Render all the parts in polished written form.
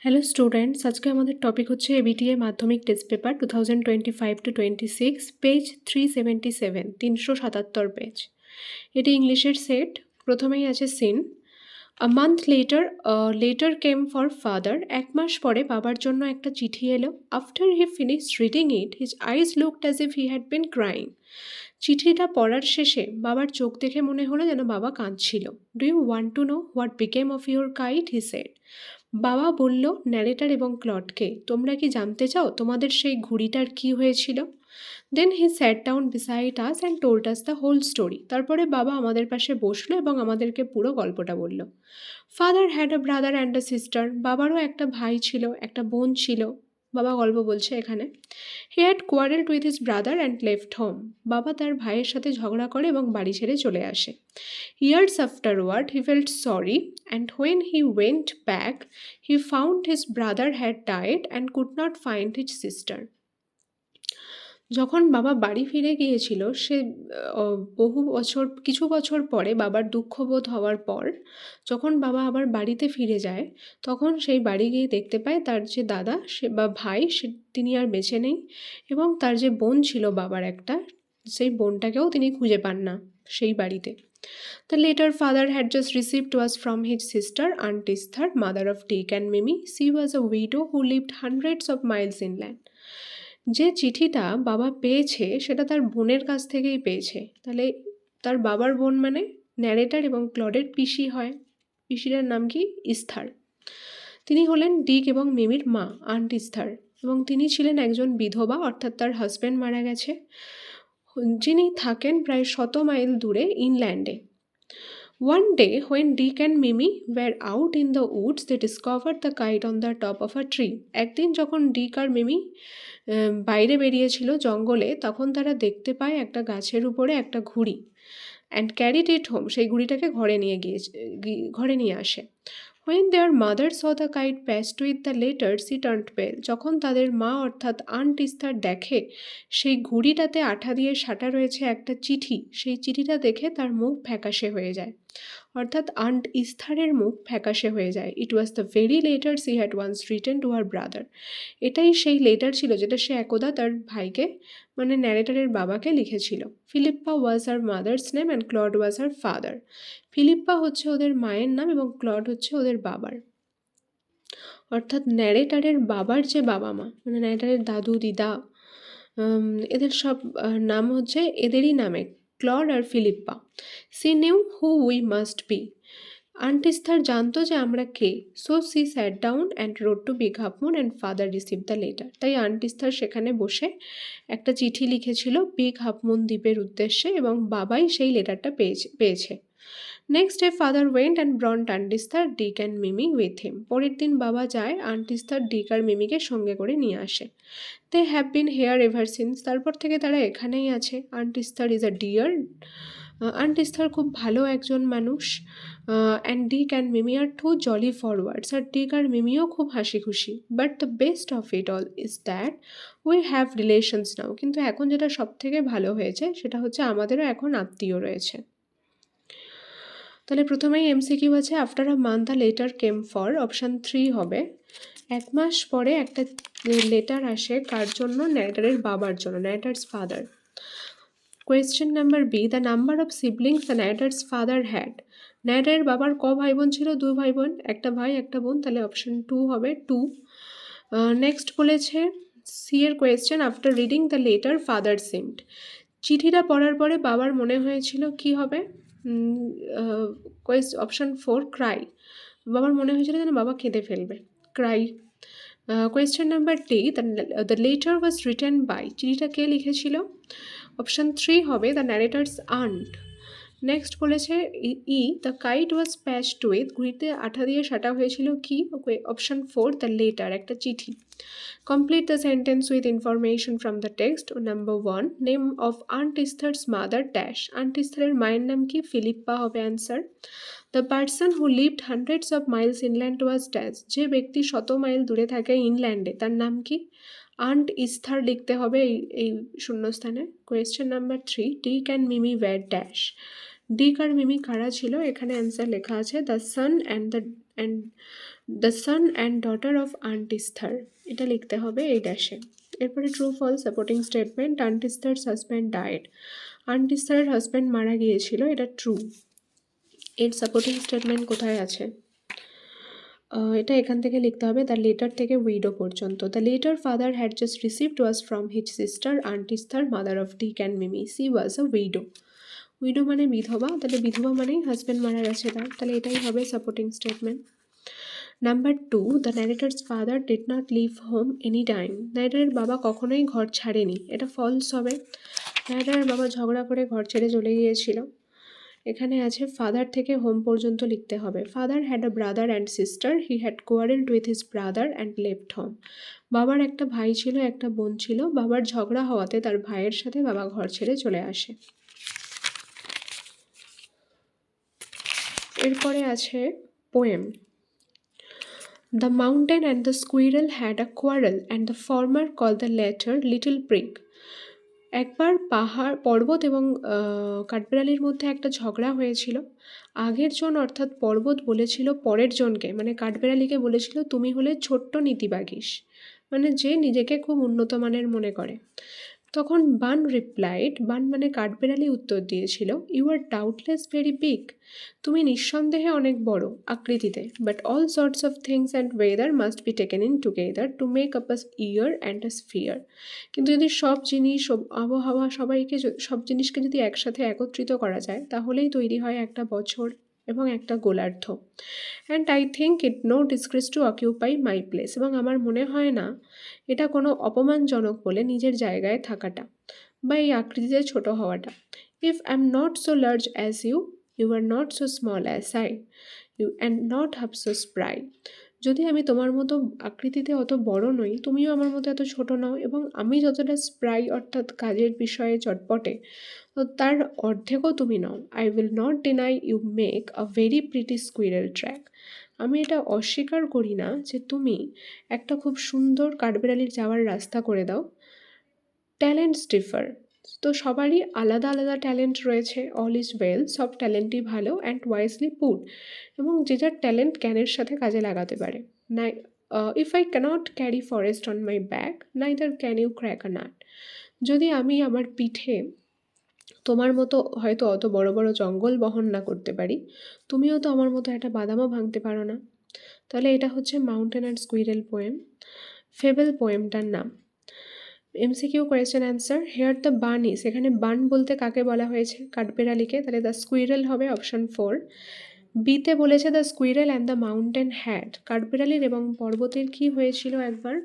Hello students, আজকে আমাদের topic হচ্ছে এবিটিএ মাধ্যমিক টেস্ট পেপার 2025-26, পেজ 377, 377 পেজ। এটি ইংলিশের সেট। প্রথমেই আছে scene. A month later letter came for father. এক মাস পরে বাবার জন্য একটা চিঠি এলো। After he finished reading it, his eyes looked as if he had been crying. চিঠিটা পড়ার শেষে বাবার চোখ দেখে মনে হলো যেন বাবা কাঁদছিল। Do you want to know what became of your kite, he said. বাবা বলল ন্যারেটার এবং ক্লডকে, তোমরা কি জানতে চাও তোমাদের সেই ঘুড়িটার কি হয়েছিল? Then he sat down beside us and told us the whole story. তারপরে বাবা আমাদের পাশে বসলো এবং আমাদেরকে পুরো গল্পটা বলল। Father had a brother and a sister. বাবারও একটা ভাই ছিল, একটা বোন ছিল। বাবা গল্প বলছে এখানে। He had কোয়ারেলড with his brother and left home. বাবা তার ভাইয়ের সাথে ঝগড়া করে এবং বাড়ি ছেড়ে চলে আসে। Years afterward, he felt sorry, and when he went back, he found his brother had died and could not find his sister. যখন বাবা বাড়ি ফিরে গিয়েছিল, সে কিছু বছর পরে বাবার দুঃখবোধ হওয়ার পর যখন বাবা আবার বাড়িতে ফিরে যায়, তখন সেই বাড়ি গিয়ে দেখতে পায় তার যে দাদা বা ভাই তিনি আর বেঁচে নেই, এবং তার যে বোন ছিল বাবার একটা, সেই বোনটাকেও তিনি খুঁজে পান না সেই বাড়িতে। The later father had just received was from his sister, Aunt Esther, mother of Dick and Mimi. She was a widow who lived hundreds of miles inland. যে চিঠিটা বাবা পেয়েছে সেটা তার বোনের কাছ থেকেই পেয়েছে। তাহলে তার বাবার বোন মানে ন্যারেটার এবং ক্লডের পিসি হয়। পিসিটার নাম কি? ইস্থার। তিনি হলেন ডিক এবং মিমির মা, আন্ট ইস্থার, এবং তিনি ছিলেন একজন বিধবা, অর্থাৎ তার হাজব্যান্ড মারা গেছে, যিনি থাকেন প্রায় 100 মাইল দূরে ইনল্যান্ডে। One day, when Dick and Mimi were out in the woods, they discovered the kite on the top of a tree. একদিন যখন ডিক আর মিমি বাইরে বেরিয়েছিল জঙ্গলে, তখন তারা দেখতে পায় একটা গাছের উপরে একটা ঘুড়ি। অ্যান্ড ক্যারিড ইট হোম, সেই ঘুড়িটাকে ঘরে নিয়ে আসে। When their mother saw the kite passed with the letter, she turned pale. যখন তাদের মা অর্থাৎ আন্ট ইস্তার দেখে সেই ঘুড়িটাতে আঠা দিয়ে সাঁটা রয়েছে একটা চিঠি, সেই চিঠিটা দেখে তার মুখ ফ্যাকাশে হয়ে যায়, অর্থাৎ আন্ট ইস্থারের মুখ ফ্যাকাশে হয়ে যায়। It was the very letter she had once written to her brother. এটাই সেই লেটার ছিল যেটা সে একদা তার ভাইকে, মানে ন্যারেটারের বাবাকে লিখেছিল। Philippa was her mother's name and Claude was her father. Philippa হচ্ছে ওদের মায়ের নাম এবং ক্লড হচ্ছে ওদের বাবার, অর্থাৎ ন্যারেটারের বাবার যে বাবা মা, মানে ন্যারেটারের দাদু দিদা, এদের সব নাম হচ্ছে এদেরই নামে, ক্লড আর Philippa. She knew who we must be. Aunt Esther জানতো যে আমরা কে। So she sat down and wrote to Big Half Moon and father received the letter. তাই আন্ট ইস্থার সেখানে বসে একটা চিঠি লিখেছিল বিগ হাফ মুন দ্বীপের উদ্দেশ্যে, এবং বাবাই সেই লেটারটা পেয়েছে। Next day father went and brought aunt Esther, Dick and Mimi with him. পরের দিন বাবা যায়, আন্ট ইস্থার, ডিক আর মিমিকে সঙ্গে করে নিয়ে আসে। They have been here ever since. তারপর থেকে তারা এখানেই আছে। Aunt Esther is a dear. Aunt Esther খুব ভালো একজন মানুষ। And Dick and Mimi are two jolly forwards. আর ডিক আর মিমিও খুব হাসি খুশি। But the best of it all is that we have relations now. কিন্তু এখন যেটা সব থেকে ভালো হয়েছে সেটা হচ্ছে আমাদেরও এখন আত্মীয় রয়েছে। তাহলে প্রথমেই এমসিকিউ আছে, after a month a letter came for, option 3 হবে। এক মাস পরে একটা লেটার আসে কার জন্য? ন্যারেটারের বাবার জন্য, narrator's father. Question number B, the number of siblings the narrator's father had. ন্যারেটারের বাবার ক ভাই বোন ছিল? 2 ভাই বোন, একটা ভাই একটা বোন, তাহলে অপশান 2 হবে, 2। নেক্সট বলেছে সি এর question, after reading the letter father seemed. চিঠিটা পড়ার পরে বাবার মনে হয়েছিল কি হবে? Option 4 cry. বাবার মনে হয়েছিল যেন বাবা কেঁদে ফেলবে, cry. Question number D, the letter was written by. চিঠিটা কে লিখেছিল? অপশান 3 হবে, দ্য ন্যারেটার্স আন্ট। নেক্সট বলেছে E, the kite was patched with. ঘুড়িতে আঠা দিয়ে সাঁটা হয়েছিল কি? অপশান 4 দ্য লেটার, একটা চিঠি। Complete the sentence with information from the text. Number 1, name of aunt Esther's mother dash. Aunt ইস্থারের মায়ের নাম কি? ফিলিপ্পা হবে answer. The person who lived hundreds of miles inland was dash. যে ব্যক্তি 100 mile দূরে থাকে ইনল্যান্ডে, তার নাম কি? আন্ট ইস্থার লিখতে হবে এই শূন্যস্থানে। Question number 3, Dick and Mimi were dash. Dick আর মিমি কারা ছিল? এখানে অ্যান্সার লেখা আছে the son and and the son and daughter of aunt Esther, এটা লিখতে হবে এই ড্যাশে। এরপরে true false supporting statement, aunt Esther's husband died, aunt ইস্থারের হাজব্যান্ড মারা গিয়েছিল, এটা ট্রু। এর সাপোর্টিং স্টেটমেন্ট কোথায় আছে? এটা এখান থেকে লিখতে হবে দ্য লেটার থেকে উইডো পর্যন্ত। The letter father had just received was from his sister aunt Esther, mother of Dick and Mimi, she was a widow. Widow মানে বিধবা, তাহলে বিধবা মানেই হাজব্যান্ড মারা গেছে তার, তাহলে এটাই হবে supporting statement. Number 2, the narrator's father did not leave home any time, ন্যারেটারের বাবা কখনোই ঘর ছাড়েনি, এটা ফলস হবে। ন্যারেটারের বাবা ঝগড়া করে ঘর ছেড়ে চলে গিয়েছিল। এখানে আছে ফাদার থেকে হোম পর্যন্ত লিখতে হবে। Father had a brother and sister, he had কোয়ারেলড with his brother and left home. বাবার একটা ভাই ছিল, একটা বোন ছিল, বাবার ঝগড়া হওয়াতে তার ভাইয়ের সাথে বাবা ঘর ছেড়ে চলে আসে। এরপরে আছে poem. The mountain and the squirrel had a quarrel and the former call the letter little prick. একবার পর্বত এবং কাঠবেড়ালির মধ্যে একটা ঝগড়া হয়েছিল। আগের জন অর্থাৎ পর্বত বলেছিল পরের জনকে, মানে কাঠবেড়ালিকে বলেছিল তুমি হলে ছোট্ট নীতিবাগীশ, মানে যে নিজেকে খুব উন্নত মানের মনে করে। তখন বান রিপ্লাইড, বান মানে কাঠবেড়ালি উত্তর দিয়েছিল, you are doubtless very big, তুমি নিঃসন্দেহে অনেক বড় আকৃতিতে, but all sorts of things and weather must be taken in together to make up a year and a sphere. কিন্তু যদি সব জিনিস, আবহাওয়া, সব জিনিসকে যদি একসাথে একত্রিত করা যায় তাহলেই তৈরি হয় একটা বছর এবং একটা গোলার্ধ। And I think it no disgrace to occupy my place, এবং আমার মনে হয় না এটা কোনো অপমানজনক বলে নিজের জায়গায় থাকাটা বা এই আকৃতিতে ছোট হওয়াটা। If I am not so large as you, you are not so small as I, you and not half so spry. যদি আমি তোমার মতো আকৃতিতে অত বড় নই, তুমিও আমার মতো এত ছোট নও, এবং আমি যতটা স্প্রাই অর্থাৎ কাজের বিষয়ে চটপটে, তো তার অর্ধেকও তুমি নও। I will not deny you make a very pretty squirrel track. আমি এটা অস্বীকার করি না যে তুমি একটা খুব সুন্দর কাঠবেড়ালির যাওয়ার রাস্তা করে দাও। ট্যালেন্টস ডিফার, তো সবারই আলাদা আলাদা ট্যালেন্ট রয়েছে, অল ইজ ওয়েল, সব ট্যালেন্টই ভালো, অ্যান্ড ওয়াইজলি পুট, এবং যে যার ট্যালেন্ট জ্ঞানের সাথে কাজে লাগাতে পারে। নাই if I cannot carry forest on my back, neither can you crack a nut. যদি আমি আমার পিঠে তোমার মতো হয়তো অত বড় বড় জঙ্গল বহন না করতে পারি, তুমিও তো আমার মতো একটা বাদামও ভাঙতে পারো না। তাহলে এটা হচ্ছে mountain and squirrel poem, fable পোয়েমটার নাম। MCQ question answer, here the Bun is, এখানে বান বলতে কাকে বলা হয়েছে? কাঠবেড়ালিকে, তাহলে দ্য স্কুইরেল হবে অপশান 4। বিতে বলেছে the squirrel and the mountain had, কাঠবেড়ালির এবং পর্বতের কি হয়েছিল একবার?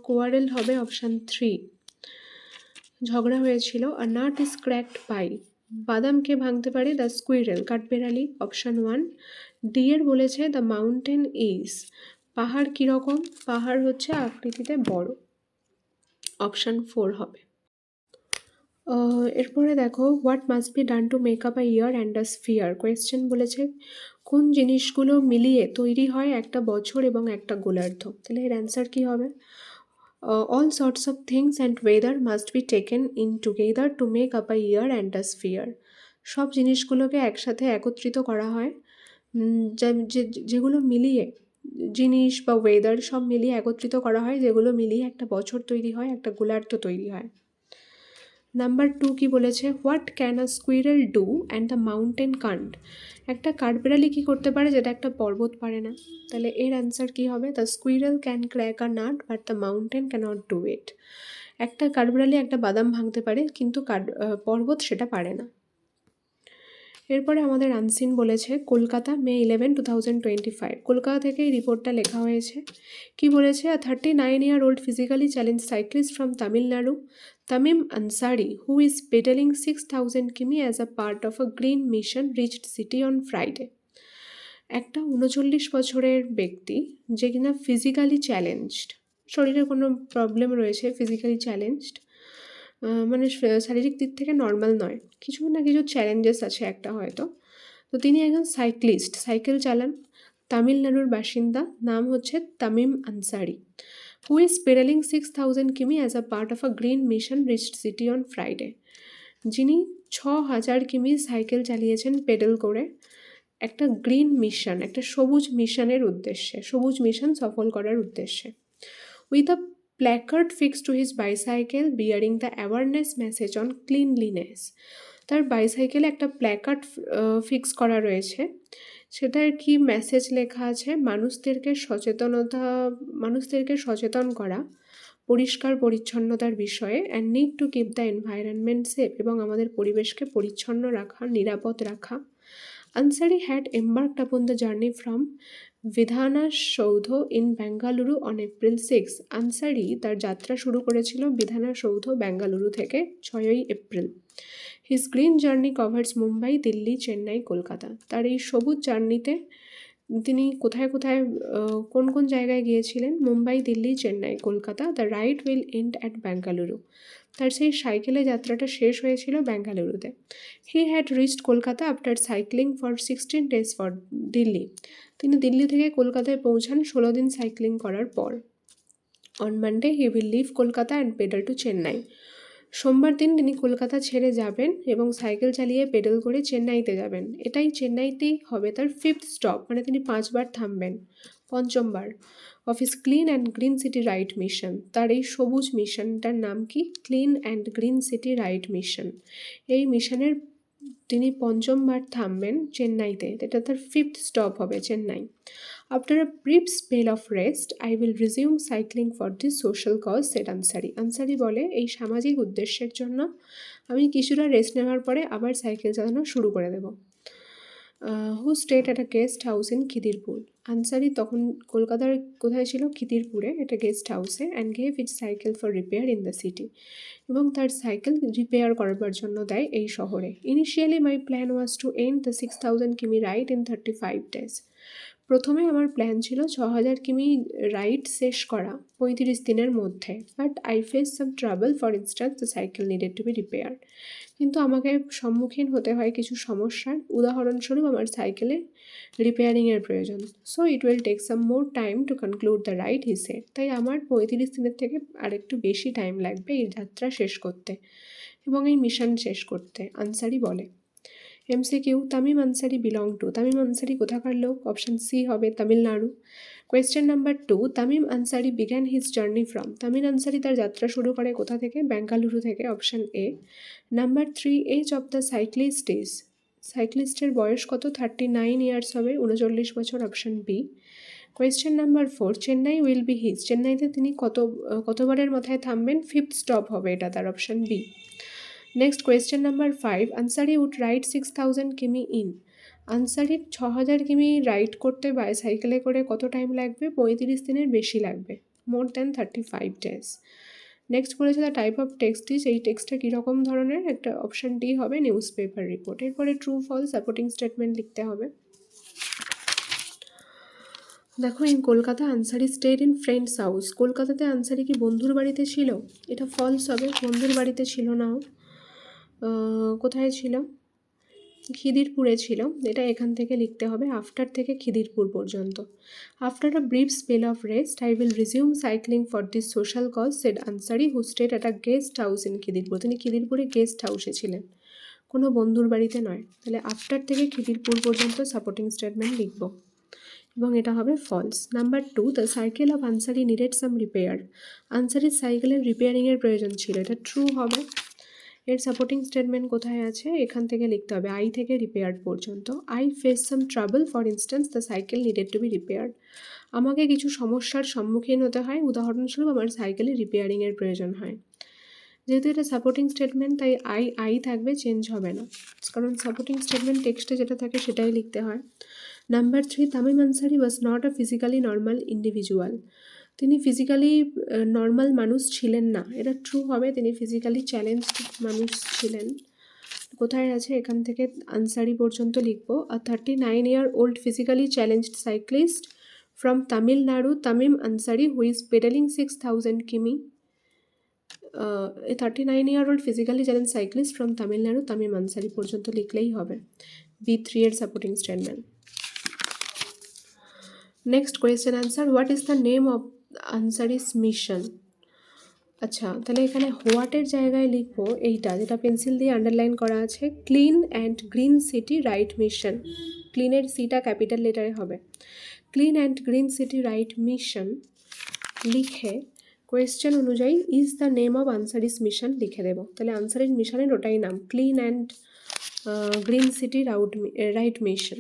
কোয়ারেল হবে অপশান 3, ঝগড়া হয়েছিল। আর নাট ইজ ক্র্যাকড পাই, বাদামকে ভাঙতে পারে দ্য স্কুইরেল, কাঠবেড়ালি, অপশান 1। ডি এর বলেছে দ্য মাউন্টেন ইজ, পাহাড় কীরকম? পাহাড় হচ্ছে আকৃতিতে বড়, অপশান 4 হবে। এরপরে দেখো, what must be done to make up a year and a sphere. Question বলেছে কোন জিনিসগুলো মিলিয়ে তৈরি হয় একটা বছর এবং একটা গোলার্ধ, তাহলে এর অ্যান্সার কী হবে? All sorts of things and weather must be taken in together to make up a year and a sphere. সব জিনিসগুলোকে একসাথে একত্রিত করা হয়, যেগুলো মিলিয়ে, জিনিস বা ওয়েদার সব মিলিয়ে একত্রিত করা হয়, যেগুলো মিলিয়ে একটা বছর তৈরি হয়, একটা গোলার্ধ তৈরি হয়। নাম্বার 2 কি বলেছে? What can a squirrel do and the mountain can't, একটা কাঠবেড়ালি কী করতে পারে যেটা একটা পর্বত পারে না? তাহলে এর অ্যান্সার কী হবে? The squirrel can crack a nut but the mountain cannot do it. একটা কাঠবেড়ালি একটা বাদাম ভাঙতে পারে, কিন্তু পর্বত সেটা পারে না। এরপরে আমাদের আনসিন বলেছে কলকাতা, মে 11, 2025, কলকাতা থেকে এই রিপোর্টটা লেখা হয়েছে। কি বলেছে? আ 39-year-old physically challenged cyclist from Tamil Nadu, Tamim Ansari, who is pedaling 6,000 km as a part of a green mission, reached city on Friday. একটা 39 বছরের ব্যক্তি যে কিনা ফিজিক্যালি চ্যালেঞ্জড, শরীরের কোনো প্রবলেম রয়েছে, ফিজিক্যালি চ্যালেঞ্জড, মানে শারীরিক দিক থেকে নর্মাল নয়, কিছু না কিছু চ্যালেঞ্জেস আছে একটা হয়তো। তো তিনি একজন সাইক্লিস্ট, সাইকেল চালান, তামিলনাড়ুর বাসিন্দা, নাম হচ্ছে তামিম আনসারি, হু ইজ পেডালিং 6,000 কিমি as a part of a green mission reached city on Friday, যিনি 6,000 কিমি সাইকেল চালিয়েছেন পেডেল করে একটা গ্রিন মিশন, একটা সবুজ মিশনের উদ্দেশ্যে, সবুজ মিশন সফল করার উদ্দেশ্যে। With a placard fix to his bicycle bearing the awareness message on cleanliness. তার বাইসাইকেলে একটা প্ল্যাকার্ড ফিক্স করা রয়েছে, সেটার কি মেসেজ লেখা আছে? মানুষদেরকে সচেতন করা পরিষ্কার পরিচ্ছন্নতার বিষয়ে, and need to keep the environment safe, এবং আমাদের পরিবেশকে পরিচ্ছন্ন রাখা, নিরাপদ রাখা। Ansari had embarked upon the journey from Vidhana Soudha in Bengaluru on April 6। Ansari তার যাত্রা শুরু করেছিল বিধানা সৌধ বেঙ্গালুরু থেকে 6ই এপ্রিল। His green journey covers Mumbai, Delhi, Chennai, Kolkata. তার এই সবুজ জার্নিতে তিনি কোথায় কোথায় কোন কোন জায়গায় গিয়েছিলেন? Mumbai, Delhi, Chennai, Kolkata. The ride will end at Bengaluru. তার সেই সাইকেলে যাত্রাটা শেষ হয়েছিল বেঙ্গালুরুতে। He had reached Kolkata after cycling for 16 days for Delhi. তিনি দিল্লি থেকে কলকাতায় পৌঁছান 16 দিন সাইক্লিং করার পর। On Monday he will leave Kolkata and pedal to Chennai. সোমবার দিন তিনি কলকাতা ছেড়ে যাবেন এবং সাইকেল চালিয়ে পেডেল করে চেন্নাইতে যাবেন। এটাই চেন্নাইতেই হবে তার 5th স্টপ, মানে তিনি 5বার থামবেন, 5মবার। Of his clean and green city ride mission. তার এই সবুজ মিশনটার নাম কি? Clean and green city ride mission. এই মিশনের তিনি 5মবার থামবেন চেন্নাইতে, এটা তার 5th স্টপ হবে Chennai. After a brief spell of rest I will resume cycling for this social cause, said Ansari. Ansari বলে, এই সামাজিক উদ্দেশ্যের জন্য আমি কিছুটা রেস্ট নেওয়ার পরে আবার সাইকেল চালানো শুরু করে দেব। Who stayed at a guest house in Khidirpur. Ansari তখন কলকাতার কোথায় ছিল? খিদিরপুরে, একটা গেস্ট হাউসে। And gave it cycle for repair in the city. এবং তার সাইকেল রিপেয়ার করবার জন্য দেয় এই শহরে। Initially my plan was to end the 6000 কিমি রাইড ইন 35 days। প্রথমে আমার প্ল্যান ছিল 6000 কিমি রাইড শেষ করা 35 দিনের মধ্যে। But I face some trouble, for instance the cycle needed to be repair. কিন্তু আমাকে সম্মুখীন হতে হয় কিছু সমস্যার। উদাহরণস্বরূপ আমার সাইকেলে রিপেয়ারিংয়ের প্রয়োজন। So it will take some more time to conclude the ride, he said. তাই আমার 35 দিনের থেকে আরেকটু বেশি টাইম লাগবে এই যাত্রা শেষ করতে এবং এই মিশন শেষ করতে, আনসারি বলে। MCQ, Tamim Ansari belong to. Tamim Ansari কোথাকার লোক? অপশান সি হবে Tamil Nadu. Question number 2, Tamim Ansari began his journey from. Tamim Ansari তার যাত্রা শুরু করে কোথা থেকে? বেঙ্গালুরু থেকে, option A. Number 3, age of the cyclist is. সাইক্লিস্টের বয়স কত? 39 ইয়ার্স হবে, 39 বছর, option B. Question number 4, Chennai will be his. চেন্নাইতে তিনি কতবারের মাথায় থামবেন? 5th স্টপ হবে এটা তার, option B. Next question number 5, Ansari would ride 6000 কিমি ইন। আনসারির 6000 কিমি রাইড করতে সাইকেলে করে কত টাইম লাগবে? 35 দিনের বেশি লাগবে, মোর দ্যান 35 days। নেক্সট বলেছে the type of text is. এই টেক্সটটা কীরকম ধরনের? একটা, অপশান ডি হবে নিউজ পেপার রিপোর্ট। এরপরে ট্রু ফলস সাপোর্টিং স্টেটমেন্ট লিখতে হবে। দেখো, in Kolkata Ansari stayed in friends house. কলকাতাতে আনসারি কি বন্ধুর বাড়িতে ছিল? এটা ফলস হবে, বন্ধুর বাড়িতে ছিল নাও। কোথায় ছিল? খিদিরপুরে ছিল, এটা এখান থেকে লিখতে হবে, আফটার থেকে খিদিরপুর পর্যন্ত। After a brief spell of rest I will resume cycling for this social cause, said Ansari who stayed at a guest house in Khidirpur. তিনি খিদিরপুরে গেস্ট হাউসে ছিলেন, কোনো বন্ধুর বাড়িতে নয়। তাহলে আফটার থেকে খিদিরপুর পর্যন্ত সাপোর্টিং স্টেটমেন্ট লিখব এবং এটা হবে false. Number 2, the cycle of Ansari needed some repair. আনসারির সাইকেলের রিপেয়ারিংয়ের প্রয়োজন ছিল, এটা ট্রু হবে। এর সাপোর্টিং স্টেটমেন্ট কোথায় আছে? এখান থেকে লিখতে হবে, আই থেকে রিপেয়ার্ড পর্যন্ত। I face some trouble, for instance the cycle needed to be repaired. আমাকে কিছু সমস্যার সম্মুখীন হতে হয়, উদাহরণস্বরূপ আমার সাইকেলে রিপেয়ারিংয়ের প্রয়োজন হয়। যেহেতু এটা সাপোর্টিং স্টেটমেন্ট, তাই আই থাকবে, চেঞ্জ হবে না, কারণ সাপোর্টিং স্টেটমেন্ট টেক্সটে যেটা থাকে সেটাই লিখতে হয়। Number 3, Tamim Ansari was not a physically normal individual. তিনি ফিজিক্যালি নর্মাল মানুষ ছিলেন না, এটা ট্রু হবে। তিনি ফিজিক্যালি চ্যালেঞ্জড মানুষ ছিলেন। কোথায় আছে? এখান থেকে আনসারি পর্যন্ত লিখব। A 39-year-old physically challenged cyclist from Tamil Nadu, Tamim Ansari, who is pedalling 6000 কিমি। 39-year-old physically challenge cyclist from Tamil Nadu, Tamim Ansari পর্যন্ত লিখলেই হবে। B3 এর supporting statement. Next question answer, what is the name of Ansari's mission. আচ্ছা, তাহলে এখানে হোয়াটের জায়গায় লিখবো এইটা, যেটা পেন্সিল দিয়ে আন্ডারলাইন করা আছে, clean and green city ride mission. ক্লিনের সিটা ক্যাপিটাল লেটারে হবে। Clean and green city right mission লিখে কোয়েশ্চেন অনুযায়ী is the name of Ansari's mission লিখে দেবো। তাহলে আনসারিস মিশনের ওটাই নাম, clean and green city right mission.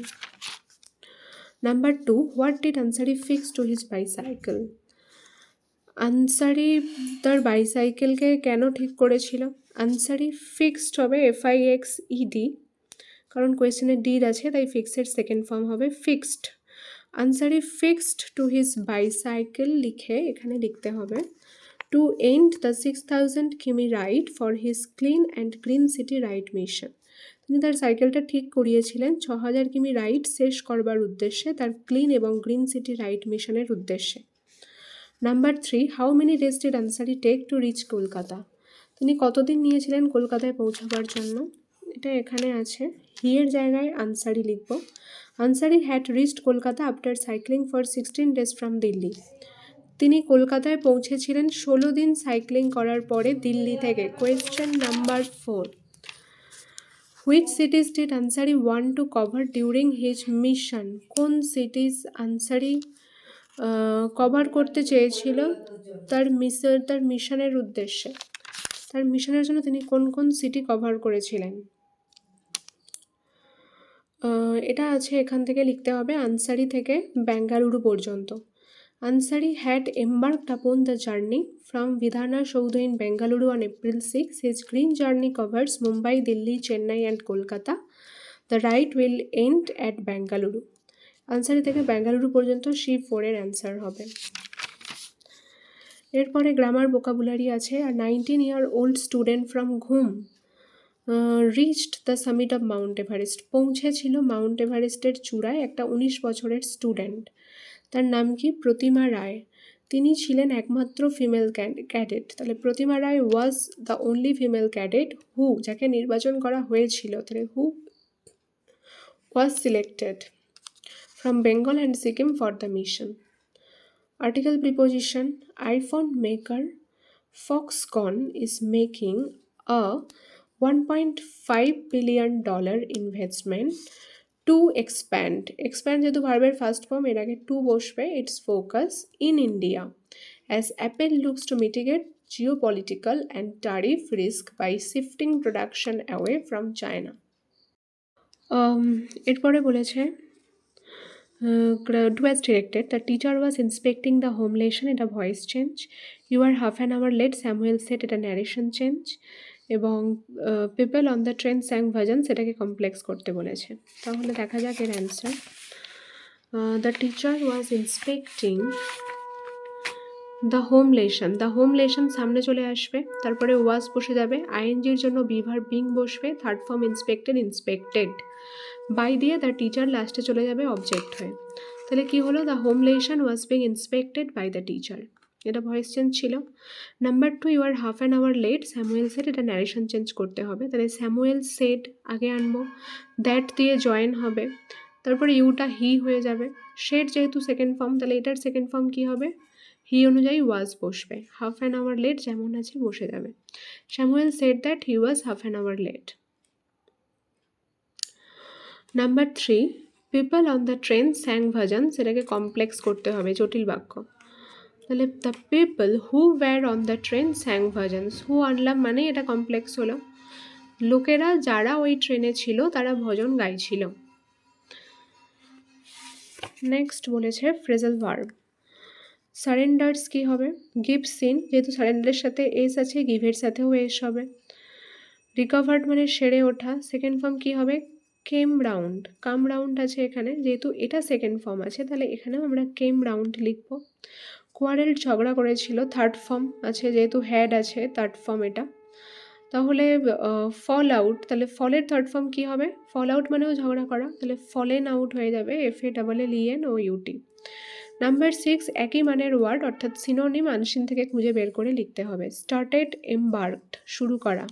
Number 2, what did Ansari fix to his bicycle? Ansari তার বাইসাইকেলকে কেন ঠিক করেছিল? আনসারি ফিক্সড হবে FIXED, কারণ কোয়েশ্চেনে ডিড আছে তাই ফিক্সের সেকেন্ড ফর্ম হবে fixed. Ansari fixed two his bicycle লিখে এখানে লিখতে হবে টু এন্ড দ্য 6000 কিমি ride for his clean and green city ride mission. তিনি তার সাইকেলটা ঠিক করিয়েছিলেন 6000 কিমি রাইড শেষ করবার উদ্দেশ্যে, তার ক্লিন এবং গ্রিন সিটি রাইড মিশনের উদ্দেশ্যে। Number 3, how many days did Ansari take to reach Kolkata? তিনি কতদিন নিয়েছিলেন কলকাতায় পৌঁছাবার জন্য? এটা এখানে আছে, হি এর জায়গায় আনসারি লিখব। Ansari had reached Kolkata after cycling for 16 days from Delhi. তিনি কলকাতায় পৌঁছেছিলেন 16 দিন সাইক্লিং করার পরে দিল্লি থেকে। Question number 4, which সিটিজ did Ansari want to cover during his mission? কোন সিটিজ আনসারি কভার করতে চেয়েছিল তার মিশনের উদ্দেশ্যে? তার মিশনের জন্য তিনি কোন কোন সিটি কভার করেছিলেন? এটা আছে, এখান থেকে লিখতে হবে আনসারি থেকে বেঙ্গালুরু পর্যন্ত। Ansari had embarked upon the journey from Vidhana Soudha in Bengaluru on April 6. His green journey covers Mumbai, Delhi, Chennai and Kolkata. The ride will end at Bengaluru. Ansari থেকে বেঙ্গালুরু পর্যন্ত C4 এর অ্যান্সার হবে। এরপরে গ্রামার ভোকাবুলারি আছে। আর 19-year-old student from ঘুম reached the summit of Mount Everest. পৌঁছেছিল Mount এভারেস্টের চূড়ায় একটা 19 বছরের স্টুডেন্ট। তার নাম কি? প্রতিমা রায়। তিনি ছিলেন একমাত্র ফিমেল ক্যাডেট। তাহলে Pratima Roy was the only female cadet who, যাকে নির্বাচন করা হয়েছিল, তাহলে who was selected from Bengal and Sikkim for the mission. Article preposition, iPhone maker Foxconn is making a $1.5 billion investment to expand যেহেতু ভার্বের ফার্স্ট ফর্ম, এর আগে টু বসবে, it's focus in India as Apple looks to mitigate geopolitical and tariff risk by shifting production away from China. এরপরে বলেছে who was directed, the teacher was inspecting the home lesson, এটা voice change. You are half an hour late, Samuel said, এটা narration change. এবং people on the train sang bhajan, সেটাকে complex করতে বলেছে। তাহলে দেখা যাক এর answer. The teacher was inspecting the home lesson, the home lesson সামনে চলে আসবে, তারপরে ওয়াজ বসে যাবে, আইএনজির জন্য বিভার বিং বসবে, third form inspected inspected, by দিয়ে দ্য টিচার লাস্টে চলে যাবে অবজেক্ট হয়ে। তাহলে কি হলো? The home lesson was being inspected by the teacher, এটা ভয়েস চেঞ্জ ছিল। Number 2, you are half an hour late, Samuel said, এটা ন্যারেশন চেঞ্জ করতে হবে। তাহলে স্যামুয়েল সেড আগে আনবো, দ্যাট দিয়ে জয়েন হবে, তারপরে ইউটা হি হয়ে যাবে। শেড যেহেতু সেকেন্ড ফর্ম, তাহলে এটার সেকেন্ড ফর্ম কি হবে? হি অনুযায়ী ওয়াজ বসবে, হাফ অ্যান আওয়ার লেট যেমন আছে বসে যাবে। Samuel said that he was half an hour late. Number 3, people on the train sang bhajan, সেটাকে কমপ্লেক্স করতে হবে, জটিল বাক্য। তাহলে the people who were on the train sang bhajans, who আনলাম মানে এটা কমপ্লেক্স হলো, লোকেরা যারা ওই ট্রেনে ছিল তারা ভজন গাইছিল। নেক্সট বলেছে ফ্রেজাল ভার্ব। সারেন্ডার্স কি হবে? গিভ সিন, যেহেতু সারেন্ডারের সাথে এস আছে, গিভের সাথেও এস হবে। রিকভার্ড মানে সেরে ওঠা, সেকেন্ড ফর্ম কি হবে? কেম রাউন্ড, কাম রাউন্ড আছে এখানে, যেহেতু এটা সেকেন্ড ফর্ম আছে তাহলে এখানেও আমরা কেম রাউন্ড লিখব। কোয়ারেল ঝগড়া করেছিল, থার্ড ফর্ম আছে, যেহেতু হ্যাড আছে থার্ড ফর্ম এটা। তাহলে ফল আউট, তাহলে ফলের থার্ড ফর্ম কি হবে? ফল আউট মানেও ঝগড়া করা, তাহলে ফলেন আউট হয়ে যাবে, FALLEN নাম্বার 6, একই মানের ওয়ার্ড অর্থাৎ সিনোনিম আনসিন থেকে খুঁজে বের করে লিখতে হবে। স্টার্টেড, এমবার্কড, শুরু করা,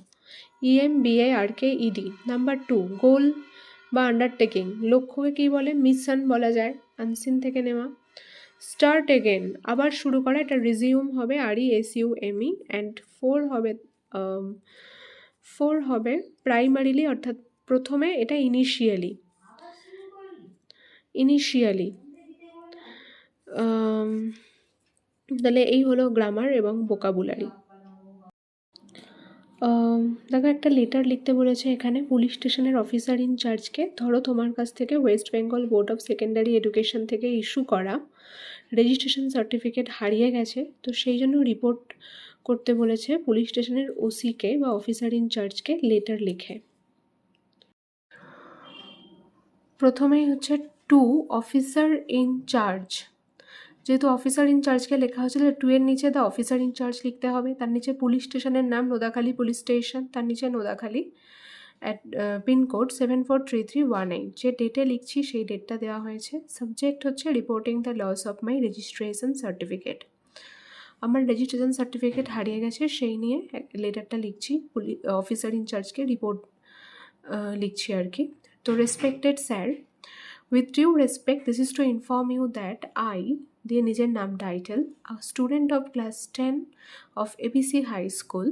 EMBARKED। নাম্বার 2, গোল বা আন্ডারটেকিং, লক্ষ্যকে কী বলে? মিশন বলা যায়, আনসিন থেকে নেওয়া। স্টার্ট এগেন, আবার শুরু করা, এটা রিজিউম হবে, RESUME। অ্যান্ড 4 হবে প্রাইমারিলি অর্থাৎ প্রথমে, এটা ইনিশিয়ালি। ইনিশিয়ালি। তাহলে এই হলো গ্রামার এবং ভোকাবুলারি। দেখো, একটা লেটার লিখতে বলেছে এখানে পুলিশ স্টেশনের অফিসার ইনচার্জকে। ধরো তোমার কাছ থেকে West Bengal board of secondary education থেকে ইস্যু করা রেজিস্ট্রেশন সার্টিফিকেট হারিয়ে গেছে, তো সেই জন্য রিপোর্ট করতে বলেছে পুলিশ স্টেশনের ওসিকে বা অফিসার ইনচার্জকে লেটার লিখে। প্রথমেই হচ্ছে টু অফিসার ইনচার্জ। যেহেতু অফিসার ইনচার্জকে লেখা হয়েছিল, টু এর নিচে দ্য অফিসার ইনচার্জ লিখতে হবে। তার নিচে পুলিশ স্টেশনের নাম নোদাখালী পুলিশ স্টেশন, তার নিচে নোদাখালী, পিনকোড 743318। যে ডেটে লিখছি সেই ডেটটা দেওয়া হয়েছে। সাবজেক্ট হচ্ছে reporting the loss of my registration certificate. আমার রেজিস্ট্রেশন সার্টিফিকেট হারিয়ে গেছে, সেই নিয়ে লেটারটা লিখছি, অফিসার ইনচার্জকে রিপোর্ট লিখছি আর কি। তো respected sir, with due respect, this is to inform you that I, দিয়ে নিজের নাম title, a student of class 10 of ABC High School,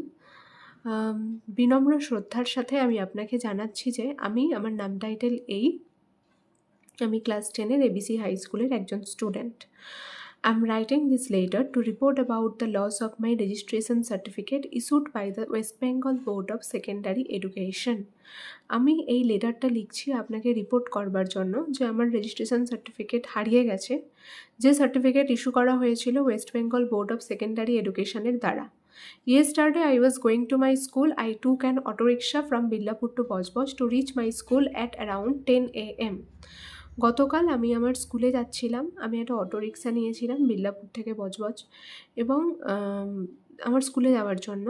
বিনম্র শ্রদ্ধার সাথে আমি আপনাকে জানাচ্ছি যে আমার নাম টাইটেল আমি ক্লাস 10-এর ABC হাই স্কুলের একজন student. I am writing this letter to report about the loss of my registration certificate issued by the West Bengal Board of Secondary Education. আমি এই লেটারটা লিখছি আপনাকে রিপোর্ট করবার জন্য যে আমার রেজিস্ট্রেশন সার্টিফিকেট হারিয়ে গেছে, যে সার্টিফিকেট ইস্যু করা হয়েছিল West Bengal board of secondary এডুকেশনের দ্বারা। Yesterday I was going to my school. I took an auto rickshaw from Billapur to Bojboj to reach my school at around 10 a.m. গতকাল আমি আমার স্কুলে যাচ্ছিলাম, আমি একটা অটো রিক্সা নিয়েছিলাম বিল্লাপুর থেকে বজবজ এবং আমার স্কুলে যাওয়ার জন্য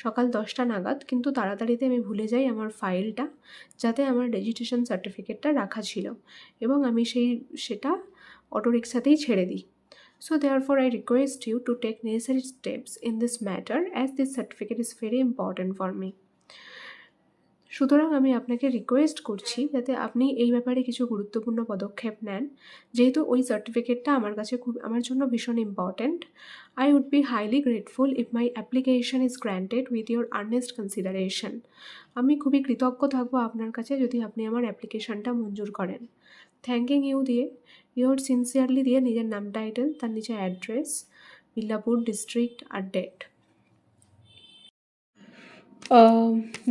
সকাল 10টা নাগাদ, কিন্তু তাড়াতাড়িতে আমি ভুলে যাই আমার ফাইলটা, যাতে আমার রেজিস্ট্রেশন সার্টিফিকেটটা রাখা ছিল, এবং আমি সেটা অটো রিক্সাতেই ছেড়ে দিই। So therefore I request you to take necessary steps in this matter as this certificate is very important for me. সুতরাং আমি আপনাকে রিকোয়েস্ট করছি যাতে আপনি এই ব্যাপারে কিছু গুরুত্বপূর্ণ পদক্ষেপ নেন, যেহেতু ওই সার্টিফিকেটটা আমার জন্য ভীষণ important. I would be highly grateful if my application is granted with your earnest consideration. আমি খুবই কৃতজ্ঞ থাকবো আপনার কাছে যদি আপনি আমার অ্যাপ্লিকেশনটা মঞ্জুর করেন। থ্যাঙ্কিং ইউ দিয়ে ইউর সিনসিয়ারলি দিয়ে নিজের নাম টাইটেল, তার নিচে অ্যাড্রেস, বিল্লাপুর ডিস্ট্রিক্ট আর ডেট।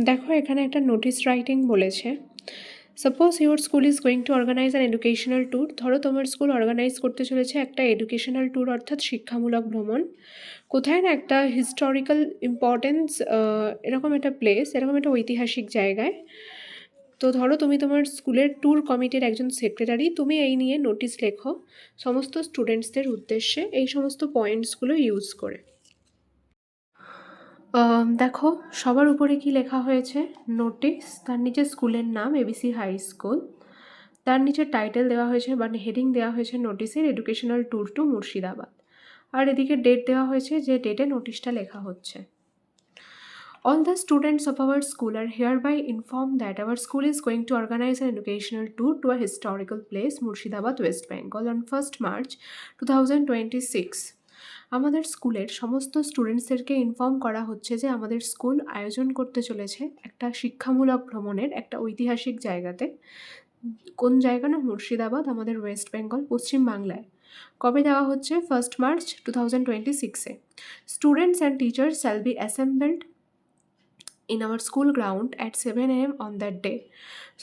দেখো, এখানে একটা নোটিস রাইটিং বলেছে। Suppose your school is going to organise an educational tour. ধরো তোমার স্কুল অর্গানাইজ করতে চলেছে একটা এডুকেশনাল ট্যুর, অর্থাৎ শিক্ষামূলক ভ্রমণ। কোথায় না একটা হিস্টোরিক্যাল ইম্পর্টেন্স, এরকম একটা প্লেস, এরকম একটা ঐতিহাসিক জায়গায়। তো ধরো তুমি তোমার স্কুলের ট্যুর কমিটির একজন সেক্রেটারি, তুমি এই নিয়ে নোটিশ লেখো সমস্ত স্টুডেন্টসদের উদ্দেশ্যে এই সমস্ত পয়েন্টসগুলো ইউজ করে। দেখো সবার উপরে কি লেখা হয়েছে, নোটিস, তার নিচে স্কুলের নাম ABC হাই স্কুল, তার নিচে টাইটেল দেওয়া হয়েছে মানে হেডিং দেওয়া হয়েছে নোটিসের এডুকেশনাল ট্যুর টু মুর্শিদাবাদ, আর এদিকে ডেট দেওয়া হয়েছে যে ডেটে নোটিশটা লেখা হচ্ছে। All the students of our school are hereby informed that our school is going to organize an educational tour to a historical place, Murshidabad, West Bengal on 1st March 2026. আমাদের স্কুলের সমস্ত স্টুডেন্টসদেরকে ইনফর্ম করা হচ্ছে যে আমাদের স্কুল আয়োজন করতে চলেছে একটা শিক্ষামূলক ভ্রমণের একটা ঐতিহাসিক জায়গাতে। কোন জায়গা না, মুর্শিদাবাদ, আমাদের ওয়েস্ট বেঙ্গল, পশ্চিমবাংলায়। কবে দেওয়া হচ্ছে, 1st March 2026-এ। Students and teachers shall be assembled in our school ground at 7 a.m. on that day.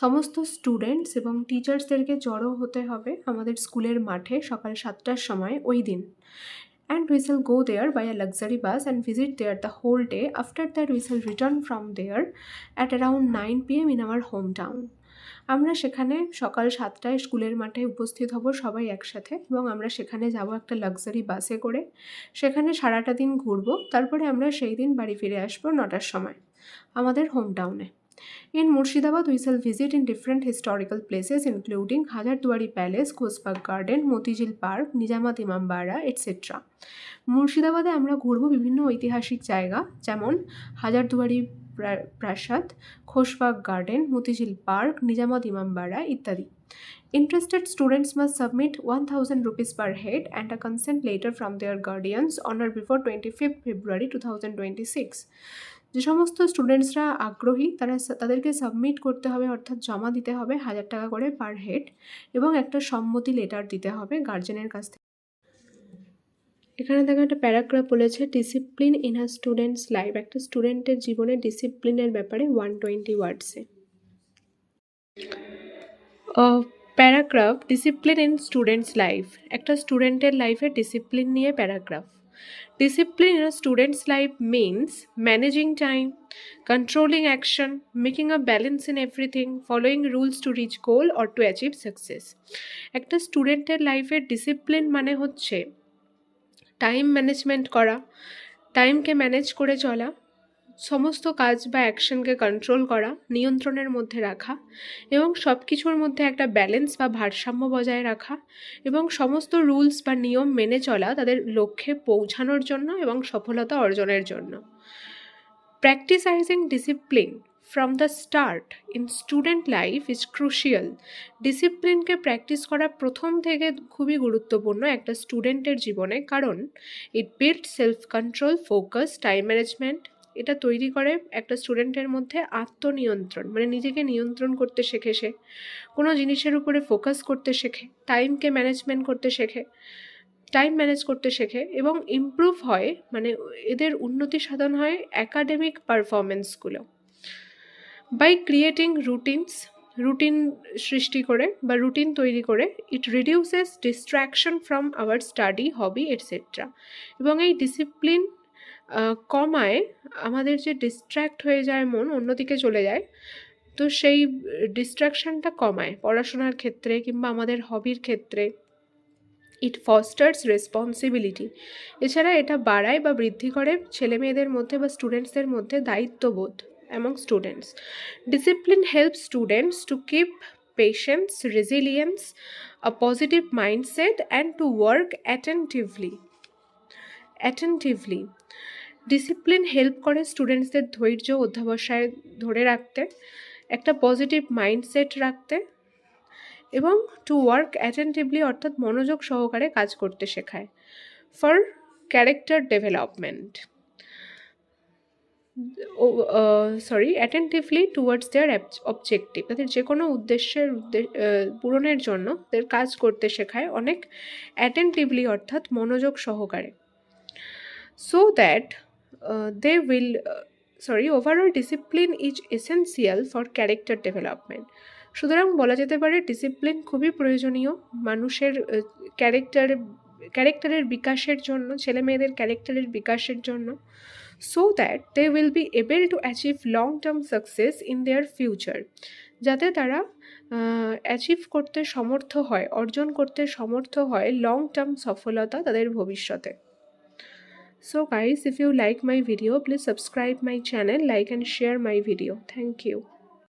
সমস্ত স্টুডেন্টস এবং টিচার্সদেরকে জড়ো হতে হবে আমাদের স্কুলের মাঠে সকাল 7টার সময় ওই দিন। And we shall go there by a luxury bus and visit there the whole day. After that we shall return from there at around 9 p.m. in our hometown. আমরা সেখানে সকাল 7টায় স্কুলের মাঠে উপস্থিত হব সবাই একসাথে, এবং আমরা সেখানে যাব একটা লাক্সারি বাসে করে। সেখানে সারাটা দিন ঘুরবো, তারপরে আমরা সেই দিন বাড়ি ফিরে আসবো 9টার সময় আমাদের হোম টাউনে। In Murshidabad, we shall visit in different historical places including Hajarduari Palace, Khosbagh Garden, Motijil Park, Nijamat Imambara, etc. মুর্শিদাবাদে আমরা ঘুরবো বিভিন্ন ঐতিহাসিক জায়গা, যেমন হাজারদুয়ারি প্রাসাদ, খোশবাগ গার্ডেন, মতিঝিল পার্ক, নিজামত ইমামবাড়া ইত্যাদি। Interested students must submit 1000 rupees per head and a consent letter from their guardians on or before 25th February 2026. যে সমস্ত স্টুডেন্টসরা আগ্রহী তাদেরকে সাবমিট করতে হবে, অর্থাৎ জমা দিতে হবে 1000 টাকা করে পার হেড, এবং একটা সম্মতি লেটার দিতে হবে গার্জেনের কাছ থেকে। এখানে দেখো একটা প্যারাগ্রাফ বলেছে discipline in a student's life, একটা স্টুডেন্টের জীবনে ডিসিপ্লিনের ব্যাপারে 120 ওয়ার্ডসে। Paragraph discipline in student's life, একটা স্টুডেন্টের লাইফে ডিসিপ্লিন নিয়ে paragraph. Discipline in a student's life means managing time, controlling action, making a balance in everything, following rules to reach goal or to achieve success. একটা স্টুডেন্টের লাইফের discipline মানে হচ্ছে time management করা, টাইমকে ম্যানেজ করে চলা, সমস্ত কাজ বা অ্যাকশনকে কন্ট্রোল করা, নিয়ন্ত্রণের মধ্যে রাখা, এবং সব কিছুর মধ্যে একটা ব্যালেন্স বা ভারসাম্য বজায় রাখা, এবং সমস্ত রুলস বা নিয়ম মেনে চলা তাদের লক্ষ্যে পৌঁছানোর জন্য এবং সফলতা অর্জনের জন্য। Practising discipline from the start in student life is crucial. ডিসিপ্লিনকে প্র্যাকটিস করা প্রথম থেকে খুবই গুরুত্বপূর্ণ একটা স্টুডেন্টের জীবনে, কারণ it build self control, focus, time management. এটা তৈরি করে একটা স্টুডেন্টের মধ্যে আত্মনিয়ন্ত্রণ, মানে নিজেকে নিয়ন্ত্রণ করতে শেখে, সে কোনো জিনিসের উপরে ফোকাস করতে শেখে, টাইমকে ম্যানেজমেন্ট করতে শেখে, টাইম ম্যানেজ করতে শেখে, এবং ইমপ্রুভ হয়, মানে এদের উন্নতি সাধন হয় অ্যাকাডেমিক পারফরমেন্সগুলো। বাই ক্রিয়েটিং রুটিন সৃষ্টি করে বা রুটিন তৈরি করে, ইট reduces distraction from our study, hobby etcetera. এবং এই ডিসিপ্লিন কমায় আমাদের যে ডিস্ট্র্যাক্ট হয়ে যায় মন, অন্যদিকে চলে যায়, তো সেই ডিস্ট্র্যাকশনটা কমায় পড়াশোনার ক্ষেত্রে কিংবা আমাদের হবির ক্ষেত্রে। ইট ফস্টার্স রেসপন্সিবিলিটি, এছাড়া এটা বাড়ায় বা বৃদ্ধি করে ছেলে মেয়েদের মধ্যে বা স্টুডেন্টসদের মধ্যে দায়িত্ববোধ among students. Discipline help students to keep patience, resilience, a positive mindset and to work attentively. Discipline help করে স্টুডেন্টসদের ধৈর্য, অধ্যাবসায় ধরে রাখতে, একটা পজিটিভ মাইন্ডসেট রাখতে, এবং টু ওয়ার্ক অ্যাটেন্টিভলি অর্থাৎ মনোযোগ সহকারে কাজ করতে শেখায়। For character development, attentively towards their objective, তাদের যে কোনো উদ্দেশ্যের পূরণের জন্য তাদের কাজ করতে শেখায় অনেক অ্যাটেন্টিভলি অর্থাৎ মনোযোগ সহকারে। So that they will overall discipline is essential for character development. সুতরাং বলা যেতে পারে ডিসিপ্লিন খুবই প্রয়োজনীয় মানুষের ক্যারেক্টারের বিকাশের জন্য, ছেলে মেয়েদের ক্যারেক্টারের বিকাশের জন্য, so that they will be able to achieve long term success in their future, যাতে তারা অ্যাচিভ করতে সমর্থ হয়, অর্জন করতে সমর্থ হয় লং টার্ম সফলতা তাদের ভবিষ্যতে। So guys, if you like my video, please subscribe my channel, like and share my video. Thank you.